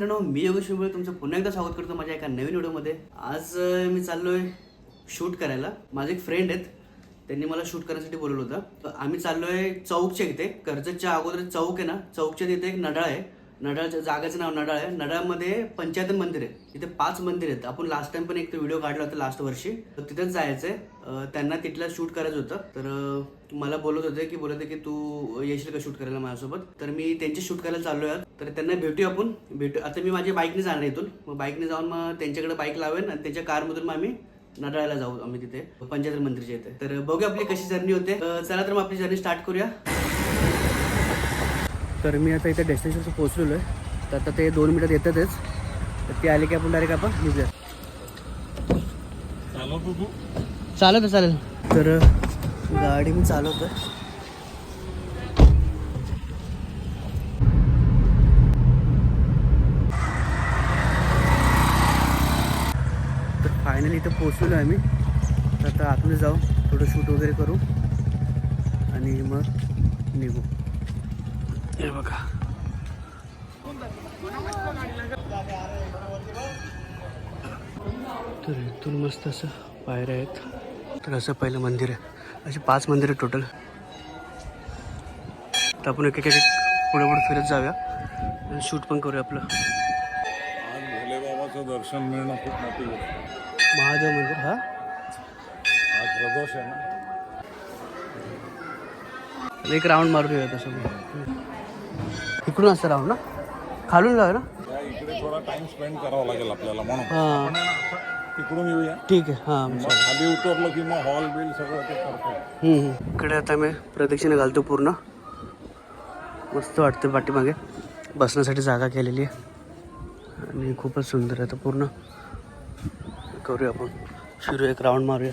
मित्रांनो, मी योगेश शिंबळे तुमचं पुन्हा एकदा स्वागत करतो माझ्या एका नवीन व्हिडिओमध्ये. आज मी चाललोय शूट करायला. माझे एक फ्रेंड आहेत, त्यांनी मला शूट करण्यासाठी बोलवलं होतं. आम्ही चाललोय चौकच्या इथे, कर्जतच्या अगोदर चौक आहे ना, चौकच्या तिथे एक नडाळ आहे. नडाळच्या जागेचं नाव नडाळ आहे. नडाळमध्ये पंचायतन मंदिर आहे. तिथे 5 मंदिर आहेत. आपण लास्ट टाइम पण एक व्हिडिओ काढला होता लास्ट वर्षी, तर तिथेच जायचंय. त्यांना तिथला शूट करायचं होतं. तर मला बोलत होते की तू येशील का शूट करायला माझ्यासोबत. तर मी त्यांची शूट करायला चाललोय. तर त्यांना भेटू. आता मी माझ्या बाईकने जाणार इथून. मग बाईकने जाऊन मग त्यांच्याकडे बाईक लावेन आणि त्यांच्या कारमधून मग आम्ही नडाळ्याला जाऊ. आम्ही तिथे पंचायत मंदिरच्या इथे. तर बघूया आपली कशी जर्नी होते. चला तर मग आपली जर्नी स्टार्ट करूया. तर मी आता इथे डेस्टिनेशनवर पोहोचलेलो आहे. तर आता ते 2 मिनिटात येतातच. तर ते आले की आपण डायरेक्ट निघूया. चालेल. तर गाडी मी चालवतो. तर फायनली इथे पोहोचलेलो आहे आम्ही. तर आता आतमध्ये जाऊ, थोडं शूट वगैरे करू आणि मग निघू. हे बघा, तर इथून मस्त असं पायऱ्या आहेत. तर असं पहिलं मंदिर आहे. अशी 5 मंदिर आहेत टोटल. तर आपण एक पुढे फिरत जाऊया आणि शूट पण करूया आपलं. आज भोले बाबाचं दर्शन मिळणं खूप मोठी गोष्ट. महादेव मंदिर. हा, आज प्रदोष आहे ना. एक राऊंड मारून येऊया तसं. इकडून असं राऊंड ना, खालून जाऊया ना. इकडे थोडा टाइम स्पेंड करावा लागेल आपल्याला, म्हणून हां आपण तिकडून येऊया. ठीक आहे. हां, मग खाली उतरलो की मग हॉल बिल सगळं ते करतो. इकडे आता मी प्रदक्षिणा घालतो पूर्ण. मस्त वाटतं. पाठीमागे बसण्यासाठी जागा केलेली आहे आणि खूपच सुंदर आहे. तर पूर्ण करूया आपण, फिरूया, एक राऊंड मारूया.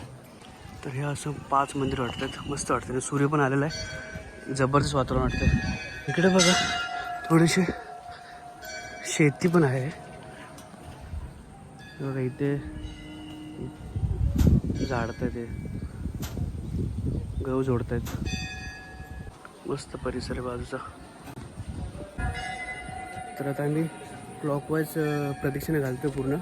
तर हे असं 5 मंदिर वाटतात. मस्त वाटतं. सूर्य पण आलेला आहे. जबरदस्त वातावरण वाटतं. इकडे बघा थोडीशी शेती पण आहे. बघा इथे झाडतात, ते गहू जोडतायत. मस्त परिसर आहे बाजूचा. तर आता आम्ही क्लॉकवाईज प्रदक्षिणा घालतो पूर्ण.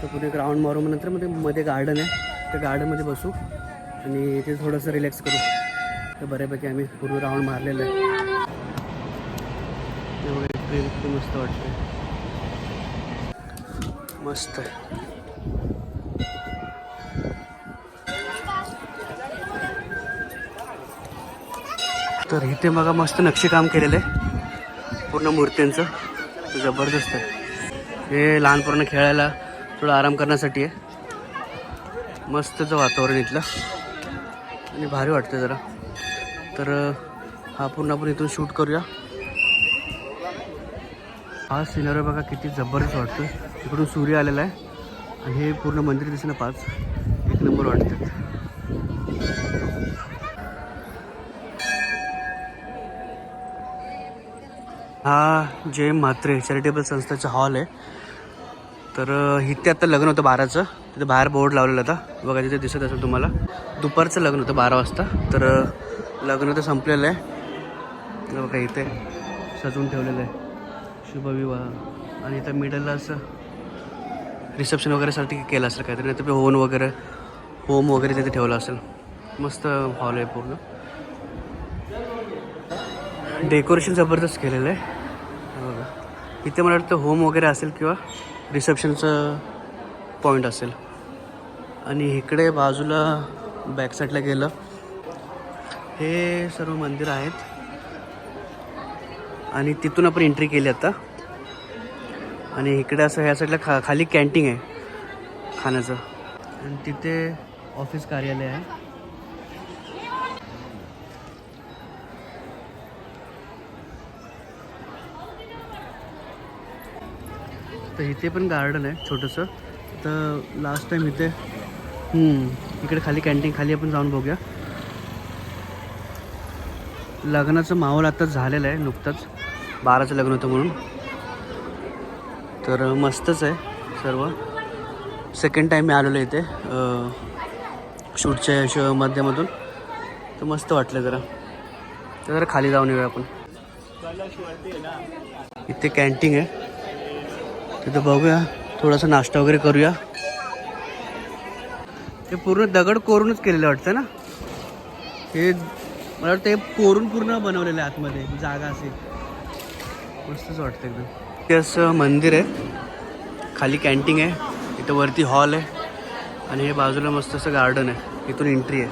तर पुढे एक राऊंड मारू. मग नंतर मध्ये गार्डन आहे. त्या गार्डनमध्ये बसू आणि इथे थोडंसं रिलॅक्स करू. तर बऱ्यापैकी आम्ही पूर्ण राऊंड मारलेलं आहे. इतकं मस्त वाटतं. मस्त आहे. तर इथे बघा मस्त नक्षीकाम केलेलं आहे पूर्ण मूर्त्यांचं. जबरदस्त आहे. हे लहान पोरांना खेळायला, थोडं आराम करण्यासाठी आहे. मस्तचं वातावरण इथलं आणि भारी वाटतं जरा. तर हा पूर्ण आपण इथून शूट करूया. हा सिनरी बघा किती जबरदस्त वाटतो. इकडून सूर्य आलेला आहे आणि हे पूर्ण मंदिर दिसणं 5 एक नंबर वाटतात. हा जय म्हात्रे चॅरिटेबल संस्थेचा हॉल आहे. तर इथे आता लग्न होतं 12चं. तिथे बाहेर बोर्ड लावलेला होता बघा, तिथे दिसत असेल तुम्हाला. दुपारचं लग्न होतं 12 वाजता. तर लग्न तर संपलेलं आहे. बघा इथे सजवून ठेवलेलं आहे शुभविवाह. आणि इथं मिडलला असं रिसेप्शन वगैरेसाठी केलं असेल काहीतरी, नाही तर होम वगैरे तिथे ठेवलं असेल. मस्त हॉल आहे पूर्ण. डेकोरेशन जबरदस्त केलेलं आहे बघा. इथे मला वाटतं होम वगैरे असेल किंवा रिसेप्शनचं पॉईंट असेल. आणि इकडे बाजूला बॅक साईडला गेलं, हे सर्व मंदिर आहेत. आणि तिथून आपण एंट्री केली आता. आणि इकडे असं ह्या साईडला खाली कॅन्टीन आहे खाण्याचं. आणि तिथे ऑफिस कार्यालय आहे. तर इथे पण गार्डन आहे छोटंसं. तर लास्ट टाइम इथे इकडे खाली कॅन्टीन खाली आपण जाऊन बघूया. लग्नाचं माहोल आता झालेलं आहे नुकतंच. 12चं लग्न होतं म्हणून. तर मस्तच आहे सर्व. सेकंड टाईम मी आलेलो इथे शूटच्या माध्यमातून. तर मस्त वाटलं जरा. तर जरा खाली जाऊन येऊया आपण. इथे कॅन्टीन आहे. तिथं बघूया, थोडासा नाश्ता वगैरे करूया. ते पूर्ण दगड कोरूनच केलेलं वाटतं ना हे. मला वाटतं हे कोरून पूर्ण बनवलेलं आहे आतमध्ये जागा असेल. मस्तच वाटतं एकदम. ते असं मंदिर आहे, खाली कॅन्टीन आहे, इथं वरती हॉल आहे आणि हे बाजूला मस्त असं गार्डन आहे. इथून एंट्री आहे.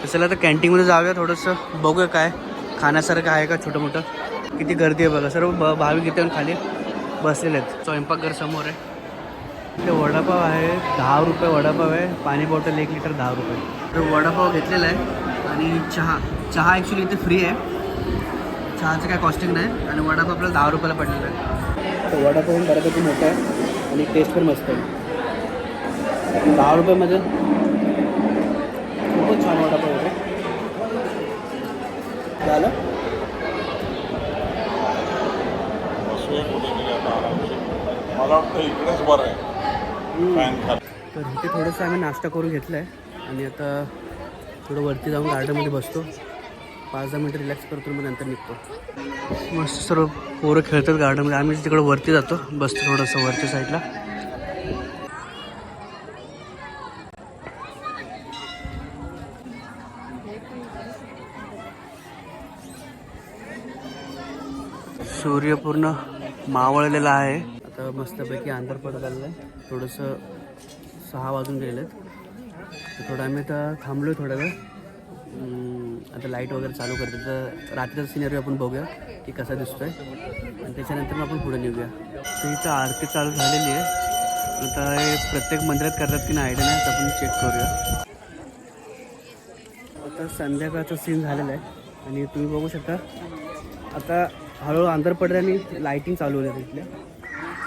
तर चला आता कॅन्टीनमध्ये जाऊया, थोडंसं बघूया काय खाण्यासारखं आहे का. छोटं मोठं किती गर्दी आहे बघा. सर्व भाविक इथे खाली बसलेले आहेत. स्वयंपाकघर समोर आहे. इथे वडापाव आहे, 10 रुपये वडापाव आहे. पाणी बॉटल 1 लिटर 10 रुपये. तर वडापाव घेतलेला आहे आणि चहा ॲक्च्युली इथे फ्री आहे. चहाचं काय कॉस्टिंग नाही आणि वडापाव आपल्याला 10 रुपयाला पडलेला आहे. तर वडापाव पण बऱ्यापैकी मोठा आहे आणि टेस्ट पण मस्त आहे. 10 रुपयामध्ये खूपच छान वडापाव होते. झालं मला वाटतं इकडेच बरं आहे. तर इथे थोडंसं आम्ही नाश्ता करून घेतला आहे आणि आता थोडं वरती जाऊन गार्डनमध्ये बसतो. 5-10 मिनटं रिलॅक्स करतो, मग नंतर निघतो. मस्त सर्व पोरं खेळतात गार्डनमध्ये. आम्ही तिकडं वरती जातो, बसतो थोडंसं वरच्या साईडला. सूर्य पूर्ण मावळलेला आहे. आता मस्तपैकी अंधार पडत आलेलं आहे. थोडंसं 6 वाजून गेलेत. तर थोडं आम्ही आता थांबलो थोडा वेळ. आता लाईट वगैरे चालू करते, तर रात्रीचा सिनेरी आपण बघूया की कसा दिसतोय आणि त्याच्यानंतर मग आपण पुढे निघूया. तर इथं आरती चालू झालेली आहे. आता हे प्रत्येक मंदिरात करतात की नाही आयडिया नाही, तर आपण चेक करूया. आता संध्याकाळचा सीन झालेला आहे आणि तुम्ही बघू शकता आता हळूहळू अंधार पडलं आणि लाईटिंग चालू होते तिथल्या.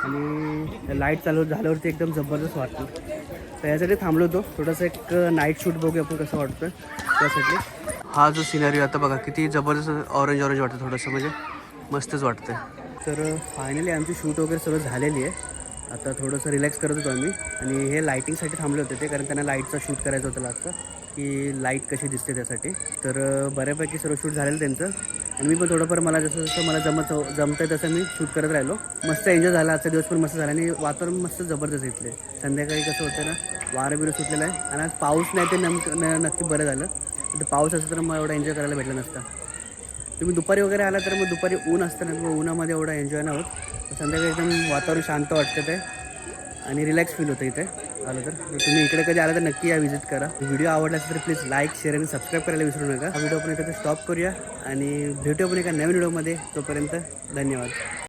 आणि लाईट चालू झाल्यावरती एकदम जबरदस्त वाटतं. तर यासाठी थांबलो होतो, थोडंसं एक नाईट शूट बघूया आपण कसं वाटतं त्यासाठी. हा जो सिनरी आता बघा किती जबरदस्त ऑरेंज वाटतं, थोडंसं म्हणजे मस्तच वाटतं. तर फायनली आमची शूट वगैरे सगळं झालेली आहे. आता थोडंसं रिलॅक्स करत होतो आम्ही आणि हे लाईटिंगसाठी थांबले होते ते, कारण त्यांना लाईटचा शूट करायचं होतं लागतं की लाईट कशी दिसते त्यासाठी. तर बऱ्यापैकी सर्व शूट झालेलं त्यांचं आणि मी पण थोडंफार मला जसं मला जमतं तसं मी शूट करत राहिलो. मस्त एन्जॉय झाला. आजचा दिवस पण मस्त झाला आणि वातावरण मस्त जबरदस्त इथले. संध्याकाळी कसं होतं ना, वारं बिरं सुटलेलं आहे आणि आज पाऊस नाही ते नक्की बरं झालं. तर पाऊस असतं तर मग एवढा एन्जॉय करायला भेटलं नसतं. तुम्ही दुपारी वगैरे आला तर मग दुपारी ऊन असतं ना, मग उन्हामध्ये एवढा एन्जॉय नाही होत. संध्याकाळी एकदम वातावरण शांत वाटतं ते आणि रिलॅक्स फील होतं इथे आलं तर. तुम्ही इकडे कधी आला तर नक्की या, व्हिजिट करा. व्हिडिओ आवडला असेल तर प्लीज लाईक, शेअर आणि सबस्क्राईब करायला विसरू नका. हा व्हिडिओ आपण इथे स्टॉप करूया आणि भेटूया पण एका नवीन व्हिडिओमध्ये. तोपर्यंत धन्यवाद.